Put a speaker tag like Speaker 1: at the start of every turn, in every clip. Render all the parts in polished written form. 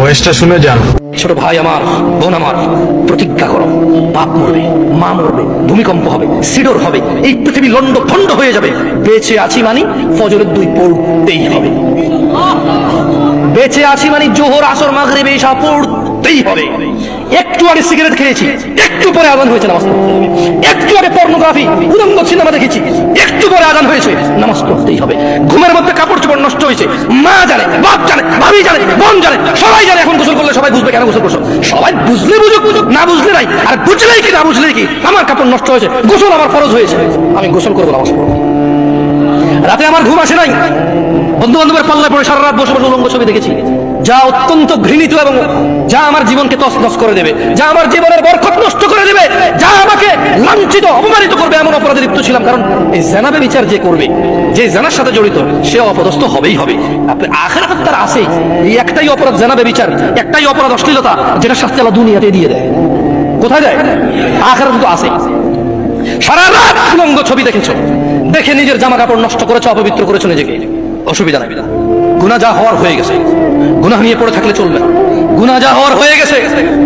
Speaker 1: ভয়েসটা শুনে যান।
Speaker 2: ছোট ভাই আমার, বোন আমার, প্রতিজ্ঞা করো, বাপ মরবে, মা মরবে, ভূমিকম্প হবে, সিডর হবে, এই পৃথিবী লন্ড ভন্ড হয়ে যাবে, বেঁচে আছি মানে ফজরের 2 পড়তেই হবে। বেঁচে আছি মানে জোহর আসর মাগরিব এশা পড়তেই হবে। একটু আগে সিগারেট খেয়েছি, একটু পরে আজান হয়েছে, নামাজ পড়তে হবে। একটু আগে পর্নোগ্রাফি উলঙ্গ সিনেমা দেখেছি, একটু পরে আজান হয়েছে, নামাজ পড়তেই হবে। ঘুমের মধ্যে কাপড় চোপড় নষ্ট হয়েছে, মা জানে, বাপ জানে, ভাবি জানে, বোন জানে, সবাই জানে। এখন গোসল করলে সবাই বুঝবে কেন গোসল করছো। সবাই বুঝলে বুঝুক, না বুঝলে নাই। আর বুঝলেই কি না বুঝলেই কি, আমার কাপড় নষ্ট হয়েছে, গোসল আমার ফরজ হয়েছে, আমি গোসল করবো, নামাজ পড়বো। রাতে আমার ঘুম আসে নাই, বন্ধু বান্ধবের পাল্লায় পড়ে সারা রাত বসে বসে উলঙ্গ ছবি দেখেছি, যা অত্যন্ত ঘৃণিত এবং যা আমার জীবনকে তছনছ করে দেবে, যা আমার জীবনের বরকত নষ্ট করে দেবে, যা আমাকে লাঞ্ছিত অপমানিত করবে, এমন অপরাধে লিপ্ত ছিলাম। কারণ এই জানাবে বিচার যে করবে, যে জানার সাথে জড়িত, সে অপদস্থ হবেই হবে। আপনি আখিরাতে তার আছে এই একটাই অপরাধ, জানাবে বিচার, একটাই অপরাধ অশ্লীলতা, যেটা শাস্তি আল্লাহ দুনিয়াতে দিয়ে দেয়। কোথায় দেয়? আখিরাতে তো আছে। সারা রাত উলঙ্গ ছবি দেখেছো, দেখে নিজের জামা কাপড় নষ্ট করেছো, অপবিত্র করেছো নিজেকে, অসুবিধা নাই। গুনাহ যা হওয়ার হয়ে গেছে, গুনাহ নিয়ে পড়ে থাকলে চলবে না। গুনাহ যা হওয়ার হয়ে গেছে,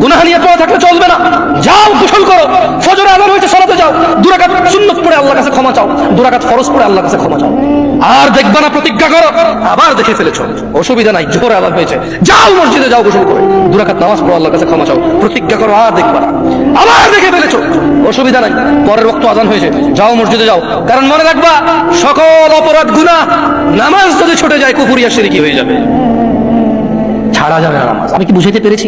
Speaker 2: গুনাহ নিয়ে পড়ে থাকলে চলবে না। যাও গোসল করো, ফজর আযান হয়েছে, সালাতে যাও, 2 রাকাত সুন্নাত পড়ে আল্লাহর কাছে ক্ষমা চাও, 2 রাকাত ফরজ পড়ে আল্লাহর কাছে ক্ষমা চাও। আর দেখবা না, প্রতিজ্ঞা করো, আবার দেখে ফেলেছো, অসুবিধা নাই, জোহর আযান হয়েছে, যাও মসজিদে, যাও গোসল করে 2 রাকাত নামাজ পড়ো, আল্লাহর কাছে ক্ষমা চাও, প্রতিজ্ঞা করো, আর দেখবা না। আবার দেখে ফেলেছো, অসুবিধা নাই, পরের ওয়াক্ত আযান হয়েছে, যাও মসজিদে যাও। কারণ মনে রাখবা, সকল অপরাধ গুনাহ নামাজ যদি ছুটে যায় কুফরিয়া শিরকি হয়ে যাবে, ছাড়া যাবে না নামাজ। আমি কি বুঝাইতে পেরেছি?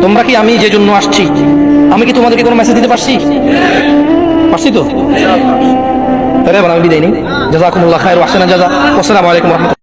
Speaker 2: তোমরা কি, আমি যে জন্য আসছি, আমি কি তোমাদেরকে কোনো মেসেজ দিতে পারছি? পারছি তো? তাহলে আমি বিদায় নেই। জাযাকুমুল্লাহ খায়র ওয়া আহসানা জাযা। আসসালামু আলাইকুম ওয়া রাহমাতুল্লাহ।